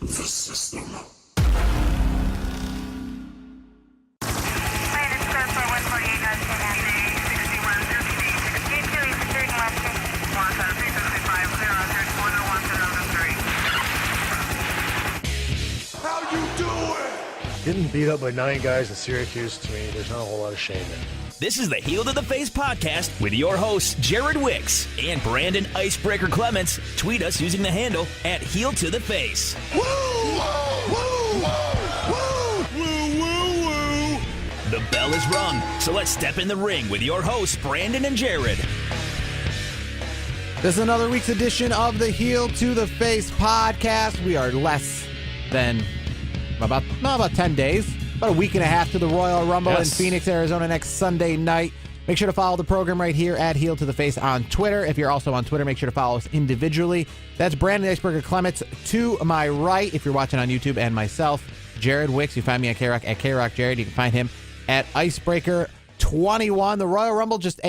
the system. How you doing? Getting beat up by 9 guys in Syracuse, to me, there's not a whole lot of shame in it. This is the Heel to the Face podcast with your hosts, Jared Wicks and Brandon Icebreaker Clements. Tweet us using the handle at Heel to the Face. Woo! Woo! Woo! Woo! Woo! Woo! The bell is rung, so let's step in the ring with your hosts, Brandon and Jared. This is another week's edition of the Heel to the Face podcast. We are less than about 10 days, about a week and a half to the Royal Rumble in Phoenix, Arizona next Sunday night. Make sure to follow the program right here at Heel to the Face on Twitter. If you're also on Twitter, make sure to follow us individually. That's Brandon Icebreaker Clements to my right. If you're watching on YouTube, and myself, Jared Wicks. You find me on K-Rock at K-Rock Jared. You can find him at Icebreaker21. The Royal Rumble just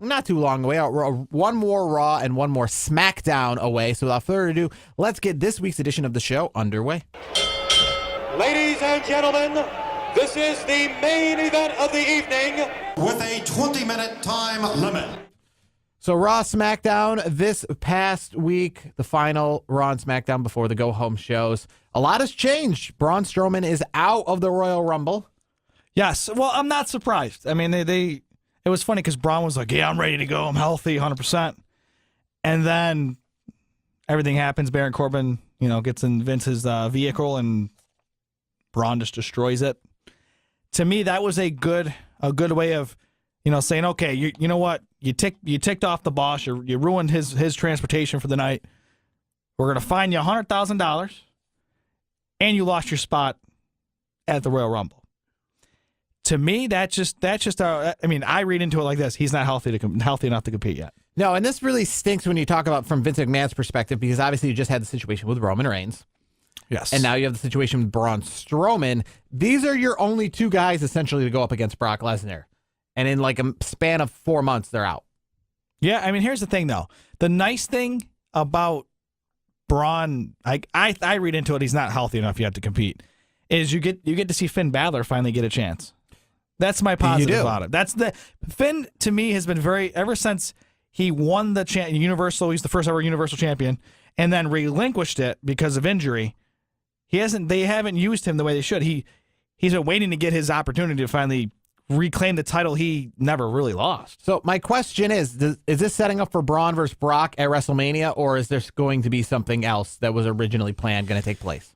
not too long away. One more Raw and one more SmackDown away. So without further ado, let's get this week's edition of the show underway. Ladies and gentlemen, this is the main event of the evening With a 20-minute time limit. So Raw, SmackDown this past week, the final Raw and SmackDown before the go-home shows. A lot has changed. Braun Strowman is out of the Royal Rumble. Yes. Well, I'm not surprised. I mean, it was funny because Braun was like, yeah, I'm ready to go. I'm healthy, 100%. And then everything happens. Baron Corbin, gets in Vince's vehicle and Braun just destroys it. To me, that was a good way of, saying, okay, you know what? You ticked off the boss. You ruined his transportation for the night. We're going to fine you $100,000 and you lost your spot at the Royal Rumble. To me, that's just I read into it like this. He's not healthy enough to compete yet. No, and this really stinks when you talk about from Vince McMahon's perspective, because obviously you just had the situation with Roman Reigns. Yes. And now you have the situation with Braun Strowman. These are your only two guys essentially to go up against Brock Lesnar. And in like a span of 4 months, they're out. Yeah, I mean, here's the thing, though. The nice thing about Braun, I read into it, he's not healthy enough yet to compete, is you get to see Finn Balor finally get a chance. That's my positive about it. Finn, to me, has been ever since he won the Universal, he's the first ever Universal Champion, and then relinquished it because of injury. They haven't used him the way they should. He's been waiting to get his opportunity to finally reclaim the title he never really lost. So my question is this setting up for Braun versus Brock at WrestleMania, or is there going to be something else that was originally planned going to take place?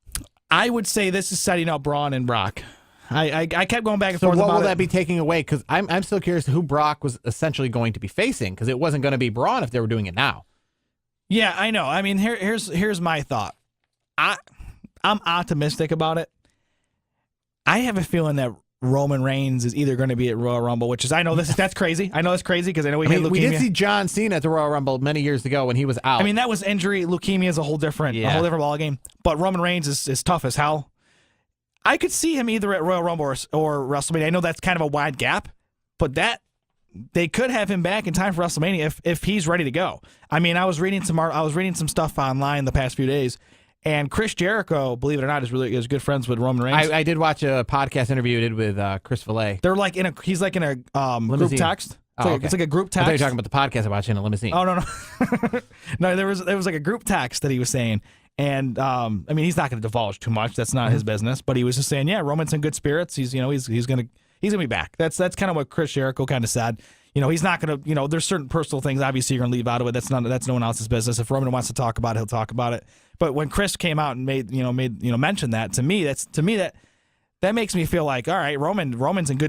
I would say this is setting up Braun and Brock. I kept going back and forth about it. So what will that be taking away? Because I'm still curious who Brock was essentially going to be facing, because it wasn't going to be Braun if they were doing it now. Yeah, I know. I mean, here's my thought. I'm optimistic about it. I have a feeling that Roman Reigns is either going to be at Royal Rumble, which is, that's crazy. I know it's crazy because I know we had leukemia. We did see John Cena at the Royal Rumble many years ago when he was out. I mean, that was injury. Leukemia is a whole different ballgame. But Roman Reigns is tough as hell. I could see him either at Royal Rumble or WrestleMania. I know that's kind of a wide gap, but they could have him back in time for WrestleMania if he's ready to go. I mean, I was reading some stuff online the past few days, and Chris Jericho, believe it or not, is good friends with Roman Reigns. I did watch a podcast interview you did with Chris Valet. They're like he's like in a group text. It's like a group text. I thought you were talking about the podcast I watched in a limousine. Oh, no. No, there was like a group text that he was saying. And I mean, he's not going to divulge too much. That's not his business. But he was just saying, yeah, Roman's in good spirits. He's gonna be back. That's kind of what Chris Jericho kind of said. He's not going to. There's certain personal things obviously you're going to leave out of it. That's no one else's business. If Roman wants to talk about it, he'll talk about it. But when Chris came out and mentioned that to me, that makes me feel like, all right, Roman's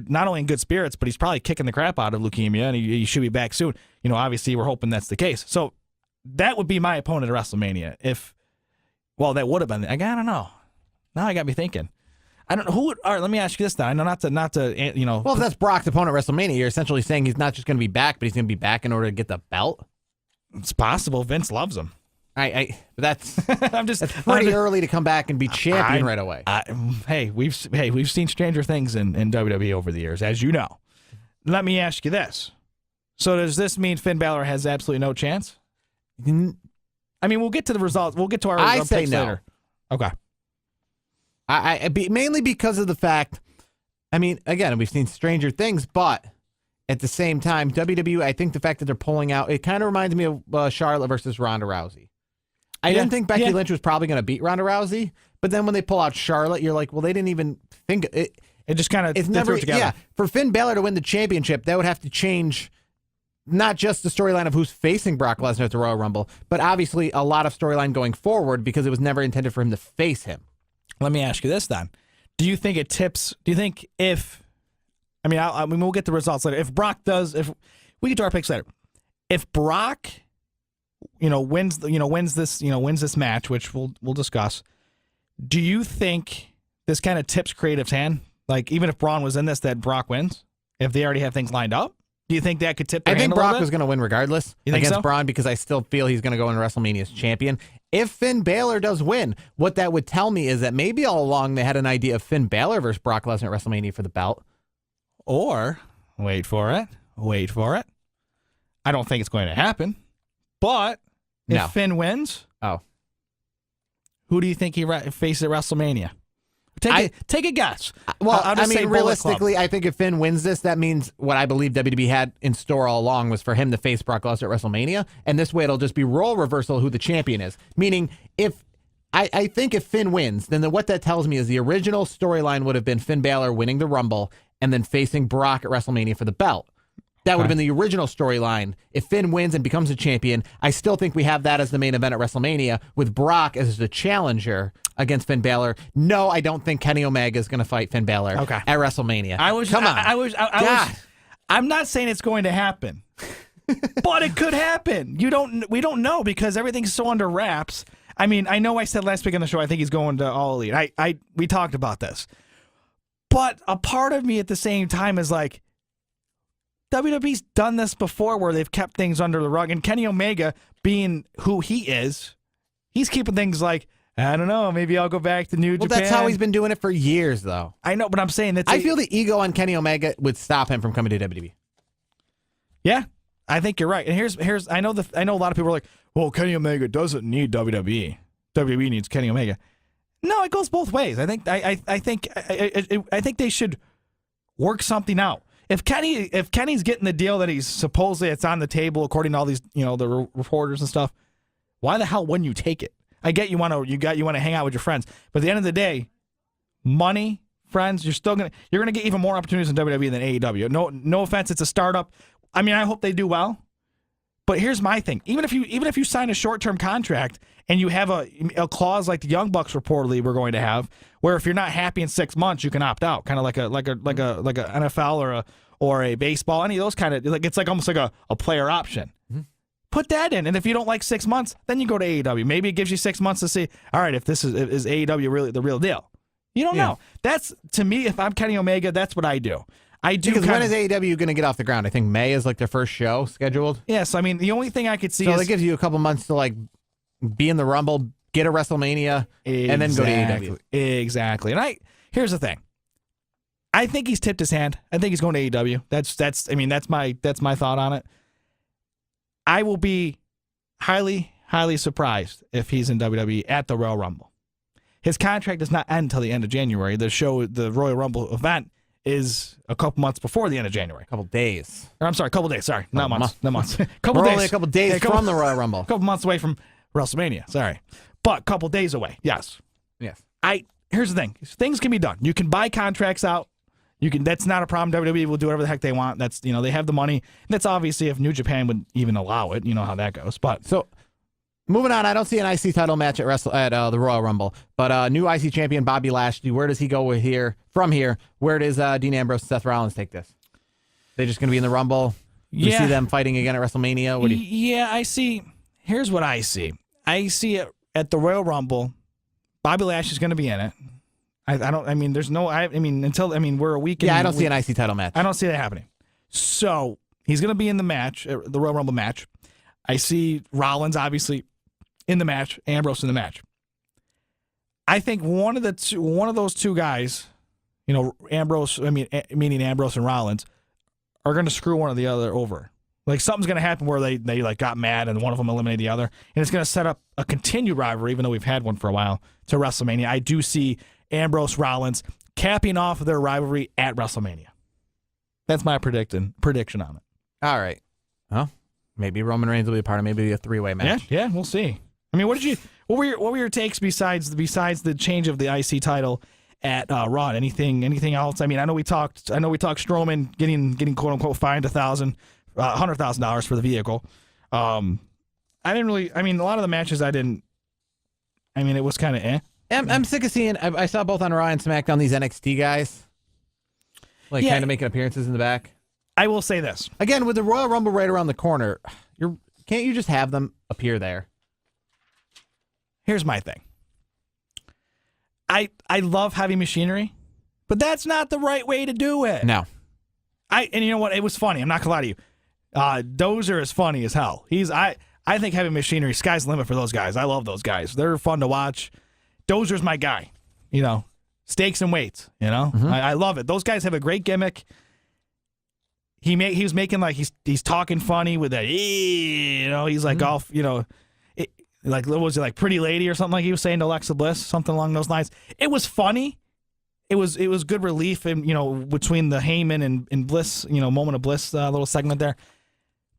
not only in good spirits, but he's probably kicking the crap out of leukemia, and he should be back soon. Obviously we're hoping that's the case. So that would be my opponent at WrestleMania Well, that would have been. I don't know. Now I got me thinking. I don't know who would. All right, let me ask you this then. I know not to. Well, if that's Brock's opponent at WrestleMania, you're essentially saying he's not just going to be back, but he's going to be back in order to get the belt. It's possible. Vince loves him. That's that's pretty early to come back and be champion right away. We've seen stranger things in WWE over the years, as you know. Let me ask you this. So does this mean Finn Balor has absolutely no chance? I mean, we'll get to the results. We'll get to our I say picks no. later. Okay. Mainly because of the fact, I mean, again, we've seen stranger things, but at the same time, WWE, I think the fact that they're pulling out, it kind of reminds me of Charlotte versus Ronda Rousey. I didn't think Becky Lynch was probably going to beat Ronda Rousey, but then when they pull out Charlotte, you're like, well, they didn't even think it. It just kind of It's never together. Yeah. For Finn Balor to win the championship, that would have to change not just the storyline of who's facing Brock Lesnar at the Royal Rumble, but obviously a lot of storyline going forward because it was never intended for him to face him. Let me ask you this then: do you think it tips? Do you think if? I mean, we'll get the results later. If Brock does, if we get to our picks later, if Brock, wins this match, which we'll discuss. Do you think this kind of tips creative's hand? Like even if Braun was in this, that Brock wins. If they already have things lined up, do you think that could tip their I think hand a little Brock bit? was going to win regardless against Braun because I still feel he's going to go into WrestleMania as champion. If Finn Balor does win, what that would tell me is that maybe all along they had an idea of Finn Balor versus Brock Lesnar at WrestleMania for the belt. Or, wait for it. I don't think it's going to happen. But if Finn wins, who do you think he faces at WrestleMania? Take a guess. Well, I'll just say Bullet realistically, Club. I think if Finn wins this, that means what I believe WWE had in store all along was for him to face Brock Lesnar at WrestleMania, and this way it'll just be role reversal who the champion is. Meaning, I think if Finn wins, then what that tells me is the original storyline would have been Finn Balor winning the Rumble and then facing Brock at WrestleMania for the belt. That would have been the original storyline. If Finn wins and becomes a champion, I still think we have that as the main event at WrestleMania with Brock as the challenger against Finn Balor. No, I don't think Kenny Omega is going to fight Finn Balor at WrestleMania. I'm not saying it's going to happen, but it could happen. We don't know because everything's so under wraps. I mean, I know I said last week on the show I think he's going to All Elite. We talked about this, but a part of me at the same time is like, WWE's done this before where they've kept things under the rug, and Kenny Omega, being who he is, he's keeping things like, I don't know, maybe I'll go back to New Japan. Well, that's how he's been doing it for years, though. I know, but I'm saying I feel the ego on Kenny Omega would stop him from coming to WWE. Yeah, I think you're right. And here's I know a lot of people are like, well, Kenny Omega doesn't need WWE. WWE needs Kenny Omega. No, it goes both ways. I think they should work something out. If Kenny's getting the deal that he's supposedly it's on the table according to all these the reporters and stuff, why the hell wouldn't you take it? I get you want to hang out with your friends, but at the end of the day, money, friends, you're gonna get even more opportunities in WWE than AEW. No offense, it's a startup. I mean, I hope they do well, but here's my thing: even if you sign a short-term contract and you have a clause like the Young Bucks reportedly we're going to have, where if you're not happy in 6 months, you can opt out, kind of like a NFL or a baseball, any of those kind of it's like almost like a player option. Mm-hmm. Put that in, and if you don't like 6 months, then you go to AEW. Maybe it gives you 6 months to see, all right, if this is AEW really the real deal. You don't know. That's, to me, if I'm Kenny Omega, that's what I do. Because when is AEW going to get off the ground? I think May is like their first show scheduled. Yes, I mean the only thing I could see is that gives you a couple months to like be in the Rumble, get a WrestleMania, and then go to AEW. Exactly. And here's the thing. I think he's tipped his hand. I think he's going to AEW. That's my thought on it. I will be highly, highly surprised if he's in WWE at the Royal Rumble. His contract does not end until the end of January. The Royal Rumble event is a couple months before the end of January. A couple days. Or, I'm sorry, a couple days. Sorry, not months. Not months. We're only a couple days from the Royal Rumble. A couple months away from WrestleMania. Sorry, but a couple days away. Yes. Here's the thing. Things can be done. You can buy contracts out. That's not a problem. WWE will do whatever the heck they want. That's they have the money. And that's obviously if New Japan would even allow it. You know how that goes. But so moving on, I don't see an IC title match at the Royal Rumble. But new IC champion Bobby Lashley. Where does he go from here? Where does Dean Ambrose and Seth Rollins take this? They just going to be in the Rumble? You see them fighting again at WrestleMania? I see. Here's what I see. I see it at the Royal Rumble. Bobby Lashley's going to be in it. We're a week in. Yeah, I don't see an IC title match. I don't see that happening. So he's going to be in the match, the Royal Rumble match. I see Rollins obviously in the match, Ambrose in the match. I think one of those two guys, Ambrose, meaning Ambrose and Rollins, are going to screw one or the other over. Like something's going to happen where they like got mad and one of them eliminated the other, and it's going to set up a continued rivalry, even though we've had one for a while, to WrestleMania. I do see Ambrose Rollins, capping off their rivalry at WrestleMania. That's my prediction on it. All right. Well, maybe Roman Reigns will be a part of maybe a 3-way match. Yeah, we'll see. I mean, what were your takes besides the change of the IC title at Raw? Anything else? I mean, I know we talked Strowman getting quote unquote fined $100,000 for the vehicle. I didn't really. I mean, a lot of the matches I didn't. I mean, it was kind of eh. I'm sick of seeing. I saw both on Raw and SmackDown these NXT guys, kind of making appearances in the back. I will say this again with the Royal Rumble right around the corner. Can't you just have them appear there? Here's my thing. I love heavy machinery, but that's not the right way to do it. No. And you know what? It was funny. I'm not gonna lie to you. Dozer is funny as hell. I think heavy machinery, sky's the limit for those guys. I love those guys. They're fun to watch. Dozer's my guy. Stakes and weights. I love it. Those guys have a great gimmick. He was making like he's talking funny with that. He's like golf. Like what was it, like Pretty Lady or something like he was saying to Alexa Bliss, something along those lines. It was funny. It was good relief in between the Heyman and Bliss moment of bliss little segment there.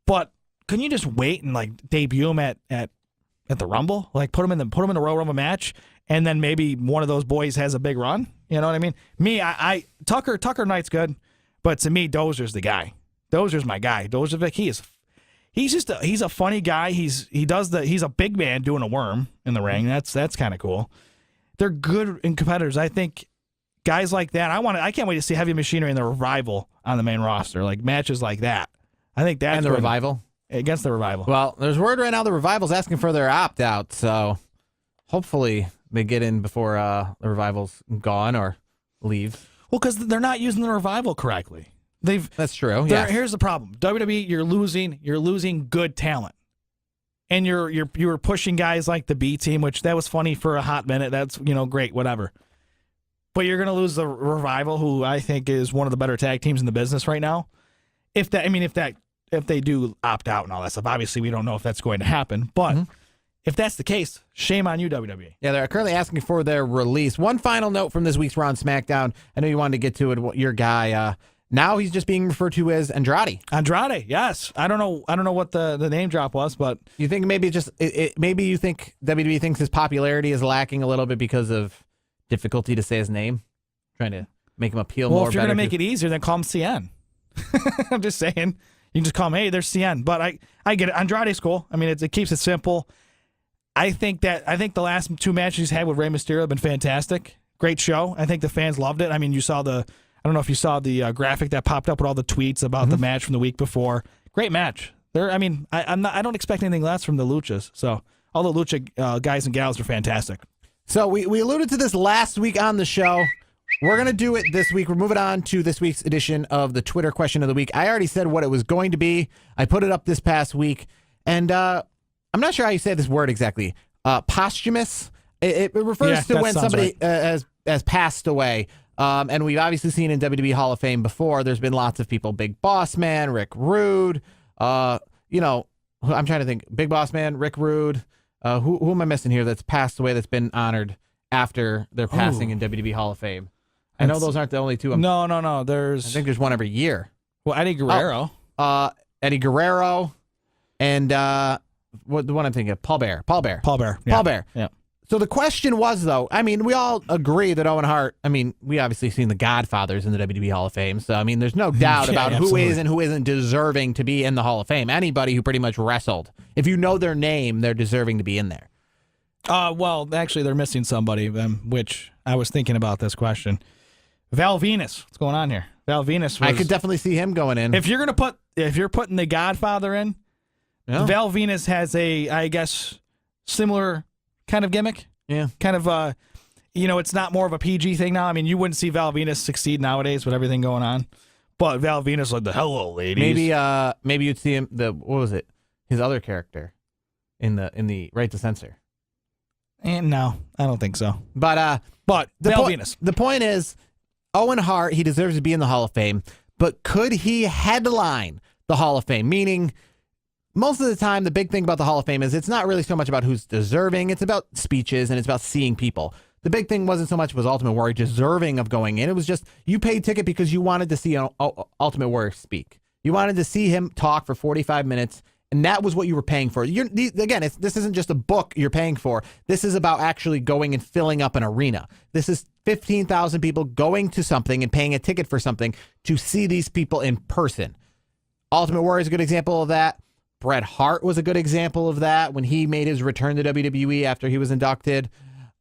But couldn't you just wait and like debut him at the Rumble? Like put him in the Royal Rumble match, and then maybe one of those boys has a big run. You know what I mean? Me, I Tucker Knight's good, but to me, Dozer's the guy. Dozer's my guy. Dozer's like he's a funny guy. He's a big man doing a worm in the ring. That's kind of cool. They're good in competitors. I think guys like that. I can't wait to see Heavy Machinery and the Revival on the main roster. Like matches like that. I think that's the Revival against the Revival. Well, there's word right now the Revival's asking for their opt out. So hopefully they get in before the Revival's gone or leaves. Well, because they're not using the Revival correctly. That's true. Yeah. Here's the problem. WWE, you're losing good talent, and you're pushing guys like the B Team, which that was funny for a hot minute. That's great, whatever. But you're gonna lose the Revival, who I think is one of the better tag teams in the business right now. If they do opt out and all that stuff, obviously we don't know if that's going to happen. But if that's the case, shame on you, WWE. Yeah, they're currently asking for their release. One final note from this week's Raw and SmackDown. I know you wanted to get to it. Your guy. Now he's just being referred to as Andrade. Andrade, yes. I don't know what the name drop was, but you think maybe maybe you think WWE thinks his popularity is lacking a little bit because of difficulty to say his name, trying to make him appeal more. Well, if you're going to make it easier, then call him CN. I'm just saying, you can just call him, hey, there's CN. But I get it. Andrade's cool. I mean, it keeps it simple. I think the last two matches he's had with Rey Mysterio have been fantastic. Great show. I think the fans loved it. I mean, I don't know if you saw the graphic that popped up with all the tweets about the match from the week before. Great match. I don't expect anything less from the Luchas. So all the Lucha guys and gals are fantastic. So we alluded to this last week on the show. We're going to do it this week. We're moving on to this week's edition of the Twitter question of the week. I already said what it was going to be. I put it up this past week. And I'm not sure how you say this word exactly. Posthumous. It refers to when somebody right. has passed away. And we've obviously seen in WWE Hall of Fame before, there's been lots of people. Big Boss Man, Rick Rude. I'm trying to think. Big Boss Man, Rick Rude. Who am I missing here that's passed away that's been honored after their passing in WWE Hall of Fame? I know those aren't the only two. No. I think there's one every year. Well, Eddie Guerrero. Eddie Guerrero. And what the one I'm thinking of? Paul Bear. Yeah. Paul Bear. Yeah. So the question was, though, I mean, we all agree that Owen Hart, I mean, we obviously seen the Godfathers in the WWE Hall of Fame. So, I mean, there's no doubt about absolutely. who is and who isn't deserving to be in the Hall of Fame. Anybody who pretty much wrestled. If you know their name, they're deserving to be in there. Well, actually, they're missing somebody, which I was thinking about this question. Val Venis. What's going on here? Val Venis. I could definitely see him going in. If you're putting the Godfather in, Val Venis has a, I guess, similar kind of gimmick. Yeah. Kind of, it's not more of a PG thing now. I mean, you wouldn't see Val Venis succeed nowadays with everything going on. But Val Venis, like the hello ladies. Maybe you'd see him, what was it? His other character in the Right to Censor. And no, I don't think so. But Val Venis. The point is, Owen Hart, he deserves to be in the Hall of Fame, but could he headline the Hall of Fame? Meaning, most of the time, the big thing about the Hall of Fame is it's not really so much about who's deserving. It's about speeches and it's about seeing people. The big thing wasn't so much was Ultimate Warrior deserving of going in. It was just you paid ticket because you wanted to see Ultimate Warrior speak. You wanted to see him talk for 45 minutes, and that was what you were paying for. Again, this isn't just a book you're paying for. This is about actually going and filling up an arena. This is 15,000 people going to something and paying a ticket for something to see these people in person. Ultimate Warrior is a good example of that. Bret Hart was a good example of that when he made his return to WWE after he was inducted.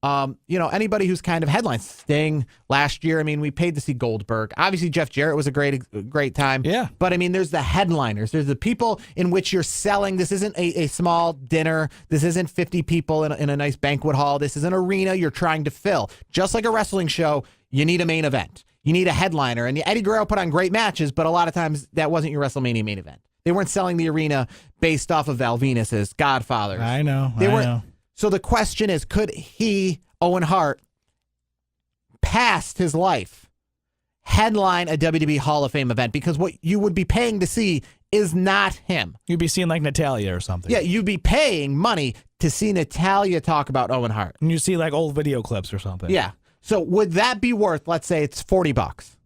Anybody who's kind of headlines. Sting last year, we paid to see Goldberg. Obviously, Jeff Jarrett was a great time. Yeah. But, there's the headliners. There's the people in which you're selling. This isn't a small dinner. This isn't 50 people in a nice banquet hall. This is an arena you're trying to fill. Just like a wrestling show, you need a main event. You need a headliner. And Eddie Guerrero put on great matches, but a lot of times that wasn't your WrestleMania main event. They weren't selling the arena based off of Val Venis' Godfathers. I know. So the question is, could he, Owen Hart, past his life, headline a WWE Hall of Fame event? Because what you would be paying to see is not him. You'd be seeing like Natalia or something. Yeah, you'd be paying money to see Natalia talk about Owen Hart. And you see like old video clips or something. Yeah. So would that be worth, let's say it's $40?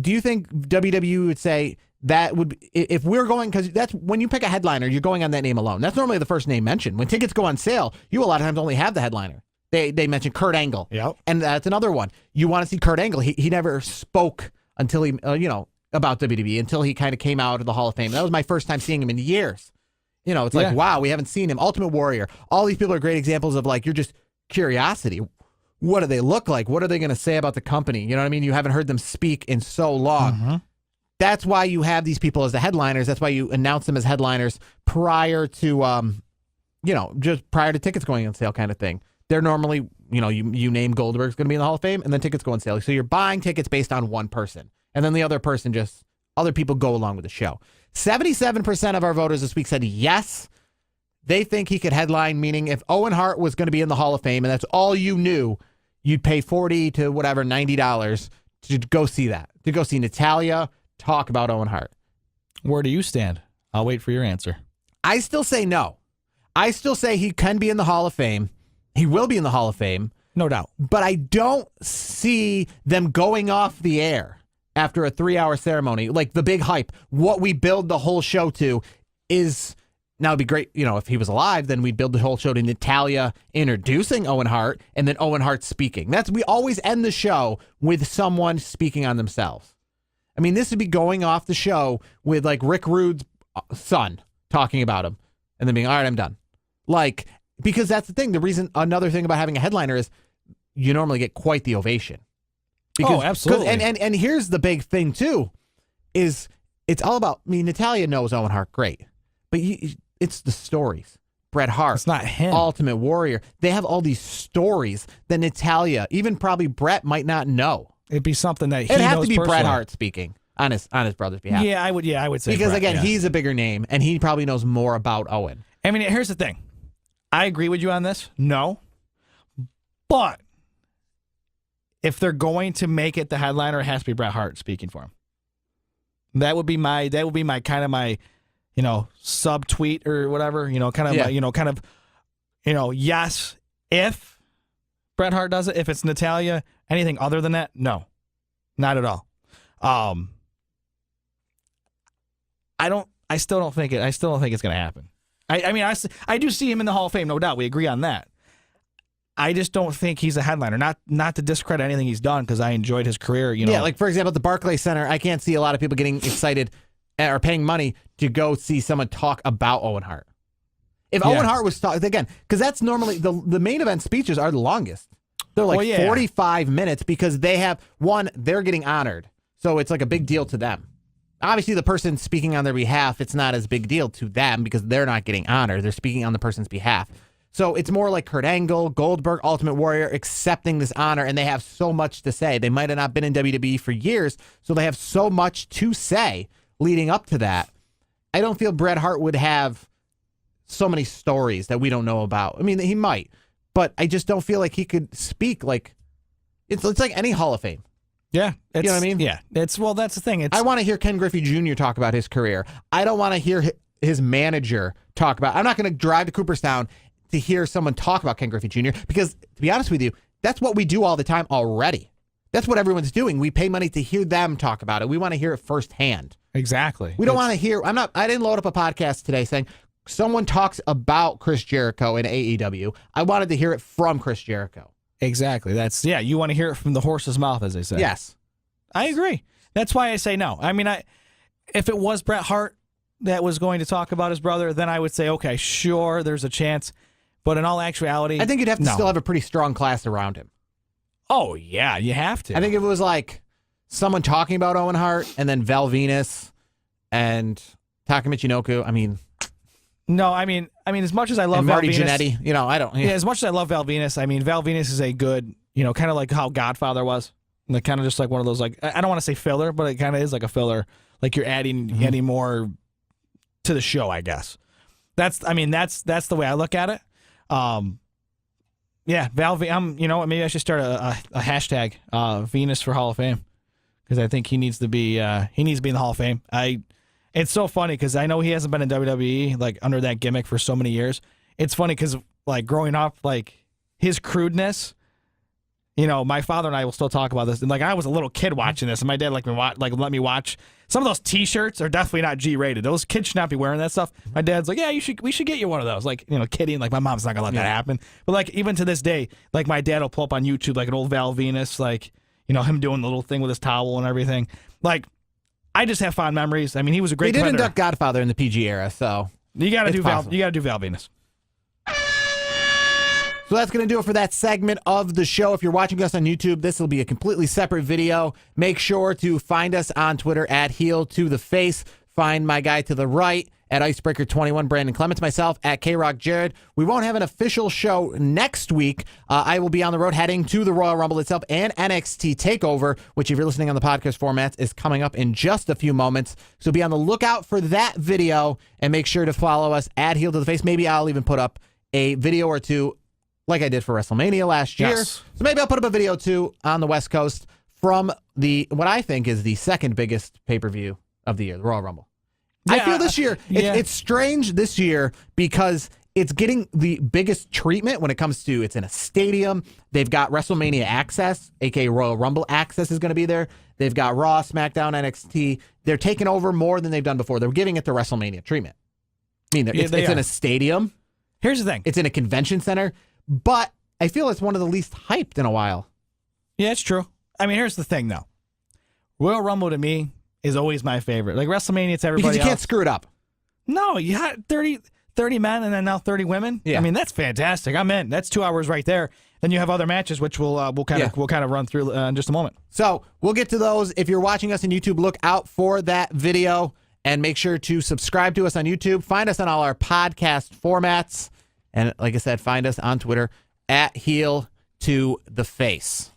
Do you think WWE would say that would, if we're going, because that's when you pick a headliner, you're going on that name alone. That's normally the first name mentioned. When tickets go on sale, you a lot of times only have the headliner. They mention Kurt Angle. Yep. And that's another one. You want to see Kurt Angle. He never spoke until he, about WWE, until he kind of came out of the Hall of Fame. That was my first time seeing him in years. It's like, wow, we haven't seen him. Ultimate Warrior. All these people are great examples of like, you're just curiosity. What do they look like? What are they going to say about the company? You know what I mean? You haven't heard them speak in so long. Mm-hmm. That's why you have these people as the headliners. That's why you announce them as headliners prior to, just prior to tickets going on sale kind of thing. They're normally, you name Goldberg's going to be in the Hall of Fame, and then tickets go on sale. So you're buying tickets based on one person. And then the other person other people go along with the show. 77% of our voters this week said yes. They think he could headline, meaning if Owen Hart was going to be in the Hall of Fame and that's all you knew, you'd pay $40 to whatever, $90 to go see that, to go see Natalia talk about Owen Hart. Where do you stand? I'll wait for your answer. I still say no. I still say he can be in the Hall of Fame. He will be in the Hall of Fame. No doubt. But I don't see them going off the air after a 3-hour ceremony. Like the big hype, what we build the whole show to is... Now, it'd be great, if he was alive, then we'd build the whole show to Natalia introducing Owen Hart and then Owen Hart speaking. We always end the show with someone speaking on themselves. This would be going off the show with like Rick Rude's son talking about him and then being, all right, I'm done. Like, because that's the thing. Another thing about having a headliner is you normally get quite the ovation. Absolutely. And here's the big thing too, is it's all about, Natalia knows Owen Hart great, but it's the stories. Bret Hart. It's not him. Ultimate Warrior. They have all these stories that Natalia, even probably Bret, might not know. It'd be something that he It'd have knows to be personally. Bret Hart speaking on his brother's behalf. Yeah, I would say because Bret, again, yeah. he's a bigger name and he probably knows more about Owen. Here's the thing. I agree with you on this. No. But if they're going to make it the headliner, it has to be Bret Hart speaking for him. That would be my kind of my sub tweet or whatever, yes, if Bret Hart does it. If it's Natalia, anything other than that, no, not at all. I still don't think it's going to happen. I do see him in the Hall of Fame, no doubt. We agree on that. I just don't think he's a headliner. Not to discredit anything he's done, because I enjoyed his career. Yeah, like for example, at the Barclays Center, I can't see a lot of people getting excited or paying money to go see someone talk about Owen Hart. If Owen Hart was talking again, because that's normally the main event speeches are the longest. They're like 45 minutes because they're getting honored, so it's like a big deal to them. Obviously, the person speaking on their behalf, it's not as big deal to them because they're not getting honored. They're speaking on the person's behalf. So it's more like Kurt Angle, Goldberg, Ultimate Warrior accepting this honor, and they have so much to say. They might have not been in WWE for years, so they have so much to say leading up to that. I don't feel Bret Hart would have so many stories that we don't know about. He might, but I just don't feel like he could speak like it's like any Hall of Fame. Yeah. You know what I mean? Yeah. That's the thing. I want to hear Ken Griffey Jr. talk about his career. I don't want to hear his manager talk about. I'm not going to drive to Cooperstown to hear someone talk about Ken Griffey Jr. because, to be honest with you, that's what we do all the time already. That's what everyone's doing. We pay money to hear them talk about it. We want to hear it firsthand. Exactly. We don't want to hear. I didn't load up a podcast today saying someone talks about Chris Jericho in AEW. I wanted to hear it from Chris Jericho. Exactly. You want to hear it from the horse's mouth, as they say. Yes. I agree. That's why I say no. I mean, if it was Bret Hart that was going to talk about his brother, then I would say, okay, sure, there's a chance. But in all actuality, I think you'd have to still have a pretty strong class around him. Oh, yeah, you have to. I think if it was like someone talking about Owen Hart and then Val Venis and Taka Michinoku, I mean... No, I mean, as much as I love and Marty Val Venis, Jannetty, I don't... Yeah, as much as I love Val Venis, I mean, Val Venis is a good, kind of like how Godfather was. Like, kind of just like one of those, like, I don't want to say filler, but it kind of is like a filler. Like you're adding more to the show, I guess. That's the way I look at it. Yeah, Val, maybe I should start a hashtag, Venus for Hall of Fame, because I think he needs to be in the Hall of Fame. It's so funny because I know he hasn't been in WWE like under that gimmick for so many years. It's funny because like growing up, like his crudeness. My father and I will still talk about this. And like I was a little kid watching this, and my dad let me watch. Some of those T-shirts are definitely not G-rated. Those kids should not be wearing that stuff. My dad's like, yeah, we should get you one of those. Like, kidding. Like my mom's not gonna let that happen. But like even to this day, like my dad will pull up on YouTube like an old Val Venis, like him doing the little thing with his towel and everything. Like I just have fond memories. I mean, he was a great. He did competitor. induct Godfather in the PG era, so you got to do Val. You got to do Val Venis. So that's going to do it for that segment of the show. If you're watching us on YouTube, this will be a completely separate video. Make sure to find us on Twitter at Heel to the Face. Find my guy to the right at Icebreaker21, Brandon Clements, myself at K-Rock Jared. We won't have an official show next week. I will be on the road heading to the Royal Rumble itself and NXT TakeOver, which if you're listening on the podcast formats is coming up in just a few moments. So be on the lookout for that video and make sure to follow us at Heel to the Face. Maybe I'll even put up a video or two like I did for WrestleMania last year. Yes. So maybe I'll put up a video too on the West Coast from what I think is the second biggest pay-per-view of the year, the Royal Rumble. Yeah, I feel this year, it's strange this year because it's getting the biggest treatment when it comes to it's in a stadium. They've got WrestleMania access, aka Royal Rumble access is going to be there. They've got Raw, SmackDown, NXT. They're taking over more than they've done before. They're giving it the WrestleMania treatment. I mean, it's in a stadium. Here's the thing. It's in a convention center. But I feel it's one of the least hyped in a while. Yeah, it's true. I mean, here's the thing, though. Royal Rumble to me is always my favorite. Like WrestleMania, it's everybody Because you can't screw it up. No, you had 30 men and then now 30 women. Yeah. I mean, that's fantastic. I'm in. That's 2 hours right there. Then you have other matches, which we'll kind of run through in just a moment. So we'll get to those. If you're watching us on YouTube, look out for that video and make sure to subscribe to us on YouTube. Find us on all our podcast formats. And like I said, find us on Twitter at Heel to the Face.